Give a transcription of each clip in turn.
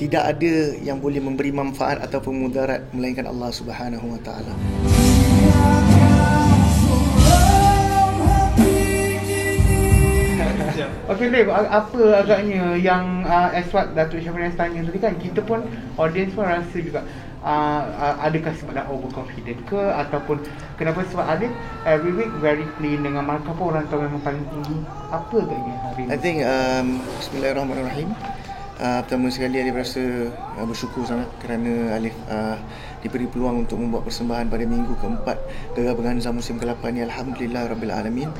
tidak ada yang boleh memberi manfaat ataupun mudarat melainkan Allah Subhanahu Wa Taala. Okay Dave, apa agaknya yang as what Datuk Syafrinas tanya tadi kan, kita pun audience pun rasa juga adakah sebab dah overconfident ke, ataupun kenapa sebab Alif every week very clean dengan markah pun orang tahu memang paling tinggi. Apa agaknya hari ni? I think Bismillahirrahmanirrahim. Pertama sekali Alif rasa bersyukur sangat kerana Alif diberi peluang untuk membuat persembahan pada minggu keempat Gegar Berganza musim ke-8 ni. Alhamdulillah Rabbil Alamin.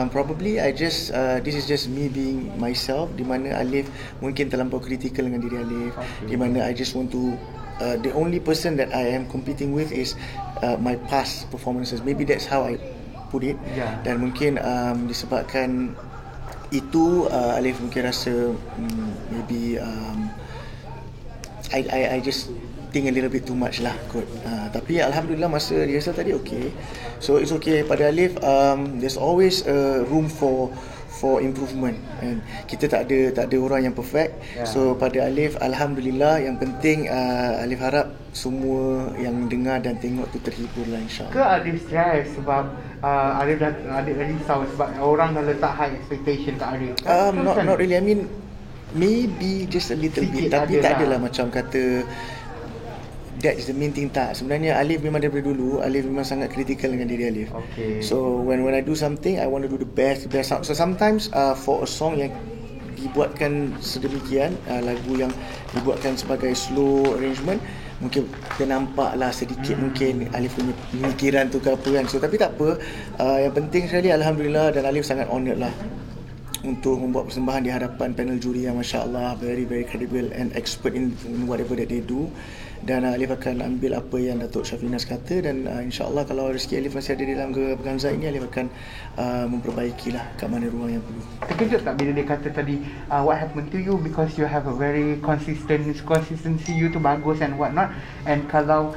Probably this is just me being myself, di mana Alif mungkin terlampau kritikal dengan diri Alif, di mana I just want to the only person that I am competing with is my past performances. Maybe that's how I put it. Dan mungkin disebabkan itu Alif mungkin rasa maybe I just think a little bit too much lah kot. Tapi Alhamdulillah masa rehearsal tadi okay. So it's okay pada Alif. There's always room for improvement, and kita tak ada orang yang perfect. So pada Alif Alhamdulillah, yang penting Alif harap semua yang dengar dan tengok tu terhibur lah, insyaAllah. Ke Alif stress sebab Alif dah risau sebab orang dah letak high expectation kat Alif? Not really. I mean maybe just a little bit, tapi tak adalah macam kata that is the main thing. Tak, sebenarnya Alif memang daripada dulu Alif memang sangat kritikal dengan diri Alif. So when I do something, I want to do the best sound. So sometimes for a song yang dibuatkan sedemikian, lagu yang dibuatkan sebagai slow arrangement, mungkin kita nampak lah sedikit mungkin Alif punya pemikiran tu ke apa kan. So tapi tak apa, yang penting sekali Alhamdulillah, dan Alif sangat honoured lah untuk membuat persembahan di hadapan panel juri yang Masya Allah very very credible and expert in whatever that they do. Dan Alif akan ambil apa yang Datuk Syafrinas kata, dan insyaAllah kalau rezeki Alif masih ada di dalam Gegar Berganza ini, Alif akan memperbaikilah kat mana ruang yang perlu. Terkejut tak bila dia kata tadi what happened to you, because you have a very consistency you tu bagus and what not, and kalau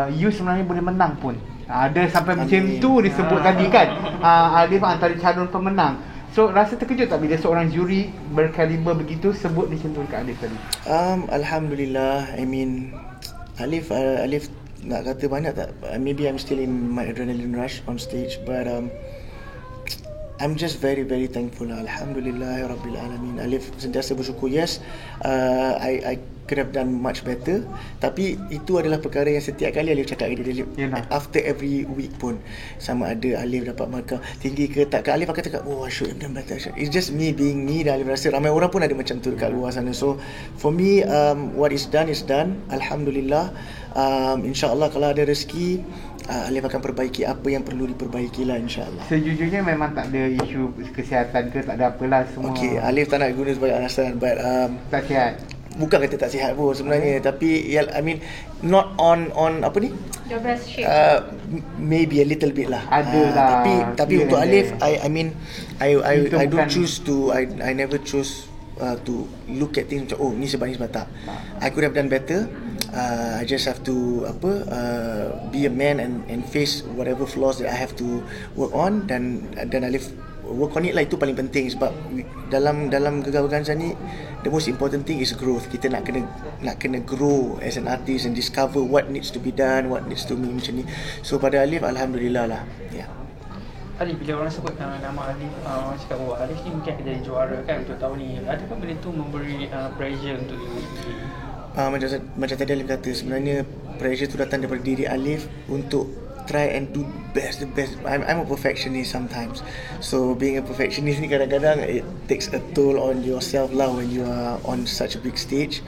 you sebenarnya boleh menang pun, ada sampai macam tu disebut tadi kan, Alif antara calon pemenang. So rasa terkejut tak bila seorang juri berkaliber begitu sebut macam tu dekat Alif tadi? Alhamdulillah. I mean Alif nak kata banyak tak, maybe I'm still in my adrenaline rush on stage, but I'm just very very thankful. Alhamdulillah Rabbil Alamin. Alif sentiasa bersyukur. Yes, I could have done much better, tapi itu adalah perkara yang setiap kali Alif cakap dengan Alif, after every week pun, sama ada Alif dapat markah tinggi ke tak, Alif akan cakap I should have done better. It's just me being me, dan Alif rasa ramai orang pun ada macam tu dekat luar sana. So for me, what is done is done. Alhamdulillah. InsyaAllah kalau ada rezeki, Alif akan perbaiki apa yang perlu diperbaiki lah, insyaAllah. Sejujurnya memang tak ada isu kesihatan ke, tak ada apalah semua. Okay, Alif tak nak guna sebagai alasan, but tak sihat. Bukan kata tak sihat pun sebenarnya, tapi I mean not on apa ni, your best shape. Maybe a little bit lah. Adalah. Tapi untuk Alif, I mean I don't choose to, I never choose to look at things macam ni sebab tak. I could have done better. I just have to be a man and face whatever flaws that I have to work on, dan Alif work on it lah. Itu paling penting, sebab dalam Gegar Berganza ni the most important thing is growth. Kita nak kena grow as an artist and discover what needs to be done, what needs to be macam ni. So pada Alif Alhamdulillah lah. Alif, bila orang sebut nama Alif, orang cakap Alif ni mungkin akan jadi juara kan untuk tahun ni. Adakah benda tu memberi pressure untuk diri? Macam tadi Alif kata, sebenarnya pressure tu datang daripada diri Alif untuk try and do the best. I'm a perfectionist sometimes. So being a perfectionist ni kadang-kadang it takes a toll on yourself lah when you are on such a big stage.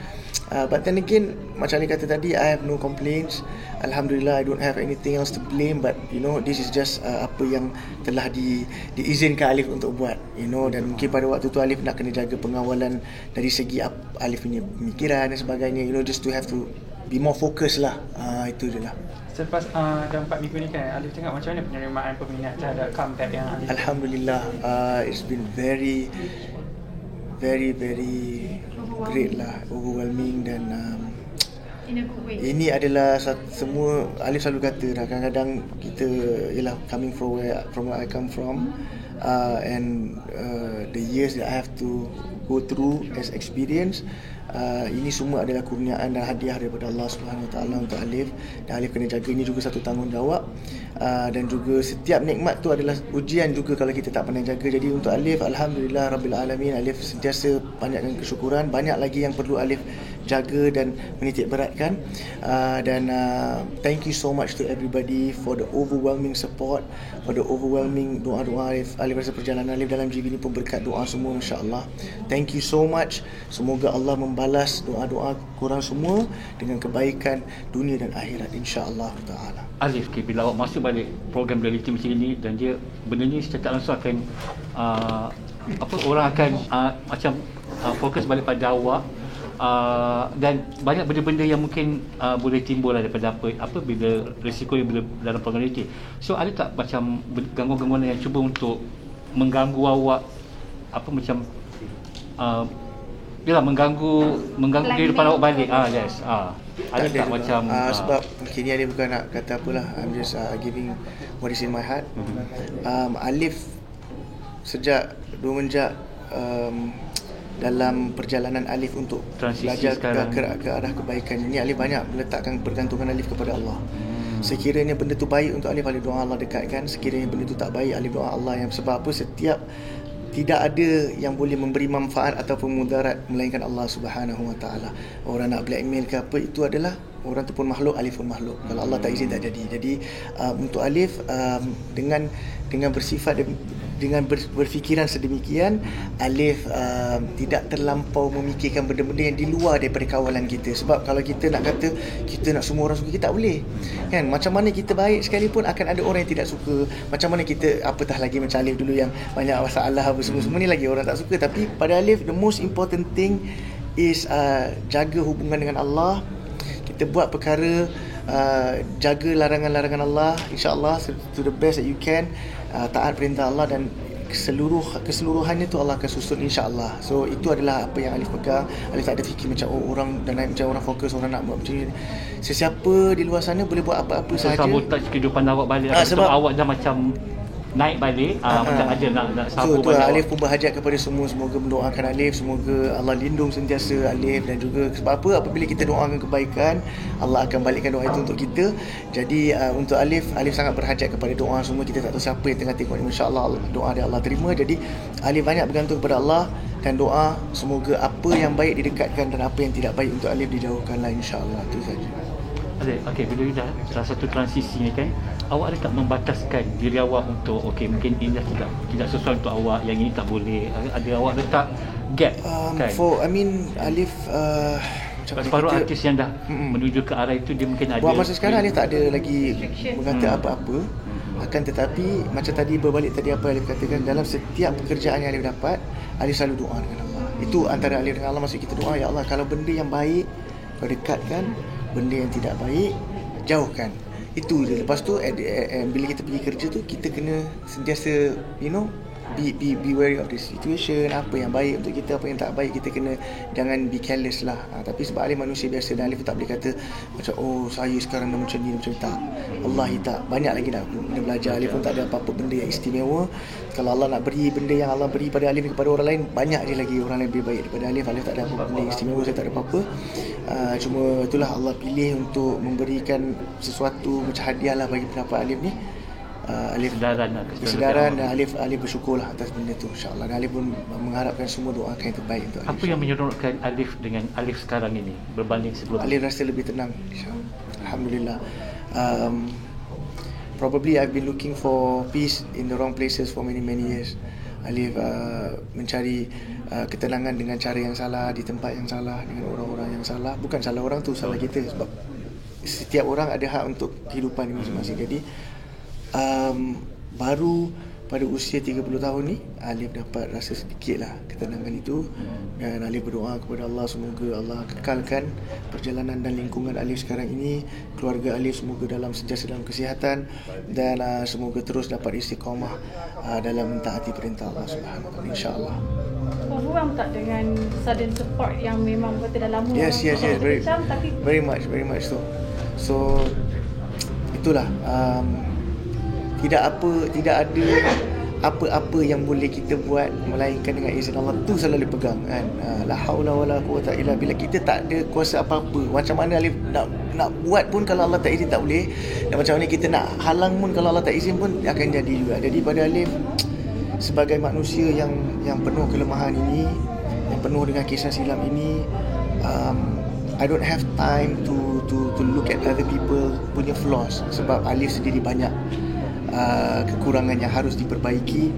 But then again, macam Alif kata tadi, I have no complaints. Alhamdulillah, I don't have anything else to blame. But this is just apa yang telah diizinkan Alif untuk buat, dan mungkin pada waktu tu Alif nak kena jaga pengawalan dari segi Alif punya pemikiran dan sebagainya, just to have to be more focus lah. Itu je lah. Selepas dah 4 minggu ni kan, Alif tengok macam mana penerimaan peminat terhadap comeback yang Alif? Alhamdulillah, it's been very very very great lah, overwhelming, dan in a good way. Ini adalah semua Alif selalu kata dah, kadang-kadang kita coming from where I come from, and the years that I have to go through as experience, Ini semua adalah kurniaan dan hadiah daripada Allah Subhanahu Wa Taala untuk Alif, dan Alif kena jaga. Ini juga satu tanggungjawab, dan juga setiap nikmat tu adalah ujian juga kalau kita tak pandai jaga. Jadi untuk Alif, alhamdulillah rabbil alamin, Alif sentiasa banyakkan kesyukuran. Banyak lagi yang perlu Alif jaga dan menitik beratkan, dan thank you so much to everybody for the overwhelming support, for the overwhelming doa-doa Alif. Alif rasa perjalanan Alif dalam GV ni pun berkat doa semua, insya-Allah. Thank you so much. Semoga Allah membalas doa-doa korang semua dengan kebaikan dunia dan akhirat, insya-Allah taala. Alif, bila awak masuk balik program reality macam ini, dan dia benda ni secara langsung akan orang akan macam fokus balik pada awak, dan banyak benda-benda yang mungkin boleh timbul daripada apa bila risiko yang bila dalam program reality. So ada tak macam gangguan-gangguan yang cuba untuk mengganggu awak, macam mengganggu kehidupan awak balik? Yes. Ada tak macam sebab mungkin ni Alif bukan nak kata apalah, I'm just giving what is in my heart. Alif sejak dalam perjalanan Alif untuk transisi belajar ke arah kebaikan ini, Alif banyak meletakkan pergantungan Alif kepada Allah. Sekiranya benda tu baik untuk Alif, Alif doa Allah dekatkan. Sekiranya benda tu tak baik, Alif doa Allah. Yang sebab apa? Tidak ada yang boleh memberi manfaat ataupun mudarat melainkan Allah Subhanahu Wa Taala. Orang nak blackmail ke apa, itu adalah orang tu pun makhluk, Alif pun makhluk. Kalau Allah tak izin tak jadi. Jadi untuk Alif, dengan bersifat dengan berfikiran sedemikian, Alif tidak terlampau memikirkan benda-benda yang di luar daripada kawalan kita. Sebab kalau kita nak kata kita nak semua orang suka, kita tak boleh kan. Macam mana kita baik sekalipun akan ada orang yang tidak suka. Macam mana kita, apatah lagi macam Alif dulu yang banyak masalah apa semua ni, lagi orang tak suka. Tapi pada Alif, the most important thing is jaga hubungan dengan Allah. Kita buat perkara, jaga larangan-larangan Allah, insya-Allah to the best that you can. Taat perintah Allah, dan keseluruhannya tu Allah akan susun, insya-Allah. So itu adalah apa yang Alif pegang. Alif tak ada fikir macam orang dan naik, macam orang fokus orang nak buat macam ni. Sesiapa di luar sana boleh buat apa-apa sahaja. Sabotaj kehidupan awak balik, sebab awak dah macam naik balik, macam ada nak sabu balik. Alif pun berhajat kepada semua, semoga mendoakan Alif, semoga Allah lindung sentiasa Alif. Dan juga sebab apa, apabila kita doakan kebaikan, Allah akan balikkan doa itu untuk kita. Jadi untuk Alif sangat berhajat kepada doa semua. Kita tak tahu siapa yang tengah tengok ni, insya-Allah doa dia Allah terima. Jadi Alif banyak bergantung kepada Allah dan doa semoga apa yang baik didekatkan dan apa yang tidak baik untuk Alif dijauhkanlah, insya-Allah. Itu saja. Okey, bila dah salah satu transisi ni kan, awak ada tak membataskan diri awak untuk mungkin ini dah tidak sesuai untuk awak, yang ini tak boleh? Ada awak letak gap kan? Alif separuh artis yang dah menuju ke arah itu, dia mungkin ada. Buat masa sekarang Alif tak ada lagi berkata apa-apa. Akan tetapi macam tadi, berbalik tadi apa Alif katakan, dalam setiap pekerjaan yang Alif dapat, Alif selalu doa dengan Allah. Itu antara Alif dengan Allah. Maksud kita doa, ya Allah, kalau benda yang baik kau dekatkan, benda yang tidak baik jauhkan. Itu je. Lepas tu bila kita pergi kerja tu, kita kena sentiasa be wary of the situation. Apa yang baik untuk kita, apa yang tak baik, kita kena jangan be careless lah. Tapi sebab Alif manusia biasa, dan Alif tak boleh kata macam saya sekarang dah macam ni, macam tak. Wallahi tak. Banyak lagi nak kena belajar. Alif pun tak ada apa-apa benda yang istimewa. Kalau Allah nak beri benda yang Allah beri pada Alif kepada orang lain, banyak je lagi orang lain lebih baik daripada Alif. Alif tak ada apa benda yang istimewa, saya tak ada apa-apa. Cuma itulah Allah pilih untuk memberikan sesuatu macam hadiah lah bagi pendapat Alif ni. Alif kesedaran, dan Alif bersyukurlah atas benda tu, insya-Allah. Dan Alif pun mengharapkan semua doakan yang terbaik untuk Alif. Apa yang menyeronokkan Alif dengan Alif sekarang ini berbanding sebelum? Alif rasa lebih tenang, insya-Allah. Alhamdulillah. Probably I've been looking for peace in the wrong places for many years. Alif mencari ketenangan dengan cara yang salah, di tempat yang salah, dengan orang-orang yang salah. Bukan salah orang tu, salah kita. Sebab setiap orang ada hak untuk kehidupan masing-masing. Jadi baru pada usia 30 tahun ni Alif dapat rasa sedikit lah ketenangan itu. Dan Alif berdoa kepada Allah, semoga Allah kekalkan perjalanan dan lingkungan Alif sekarang ini, keluarga Alif semoga sentiasa dalam kesihatan, dan semoga terus dapat istiqamah dalam mentaati perintah Allah Subhanahu Wa Taala, insya-Allah. Overwhelmed tak dengan sudden support yang memang betul dah lama? Yes, very much tidak ada apa-apa yang boleh kita buat melainkan dengan izin Allah tu selalu pegang kan. La haula wala quwata illa billah. Kita tak ada kuasa apa-apa. Macam mana Alif nak buat pun kalau Allah tak izin tak boleh. Dan macam mana kita nak halang pun kalau Allah tak izin pun akan jadi juga. Jadi pada Alif sebagai manusia yang penuh kelemahan ini, yang penuh dengan kisah silam ini, I don't have time to look at other people punya flaws sebab Alif sendiri banyak kekurangan yang harus diperbaiki.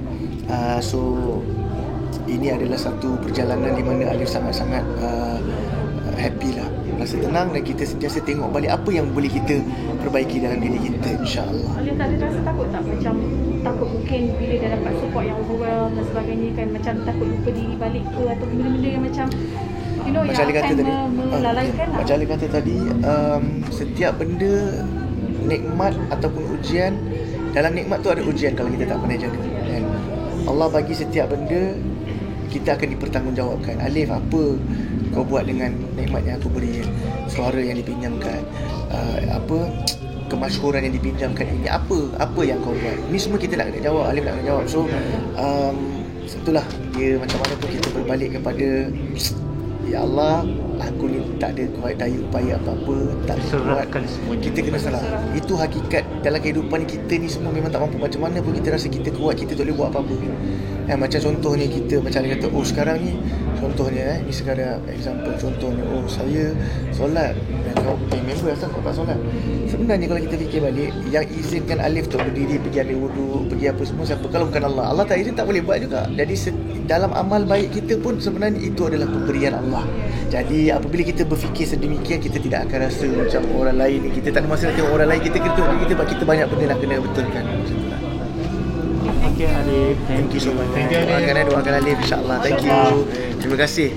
So ini adalah satu perjalanan di mana Alif sangat-sangat happy lah, rasa tenang, dan kita sentiasa tengok balik apa yang boleh kita perbaiki dalam diri kita, insya-Allah. Alif tak ada rasa takut tak? Macam takut mungkin bila dah dapat support yang overwhelm dan sebagainya kan, macam takut lupa diri balik ke, atau benda-benda yang macam macam yang Ali kata akan tadi, melalaikan lah. macam Ali kata tadi, setiap benda, nikmat ataupun ujian, dalam nikmat tu ada ujian kalau kita tak pandai jaga kan? Allah bagi setiap benda, kita akan dipertanggungjawabkan. Alif, apa kau buat dengan nikmat yang aku beri, suara yang dipinjamkan, kemasyhuran yang dipinjamkan ini, apa yang kau buat, ni semua kita nak kena jawab. Alif nak kena jawab. So itulah dia, macam mana tu kita berbalik kepada ya Allah, aku ni tak ada kuat daya upaya apa-apa, tak kuat, kita kena salah. Itu hakikat dalam kehidupan kita ni, semua memang tak mampu. Macam mana pun kita rasa kita kuat, kita tak boleh buat apa-apa. Macam contohnya kita, macam dia kata, sekarang ni contohnya, ni sekadar example, contohnya, saya solat, kau member asal kau tak solat. Sebenarnya kalau kita fikir balik, yang izinkan Alif untuk berdiri, pergi ambil wuduk, pergi apa semua, siapa kalau bukan Allah? Allah tak izin, tak boleh buat juga. Jadi dalam amal baik kita pun sebenarnya itu adalah pemberian Allah. Jadi apabila kita berfikir sedemikian, kita tidak akan rasa macam orang lain ni, kita tak ada masa nak tengok orang lain, kita kena tengok diri kita, sebab kita banyak benda nak kena betulkan. Macam tu lah. Okay, Alif. Thank you so much. Doakan Alif, insya-Allah. Thank you. Terima kasih.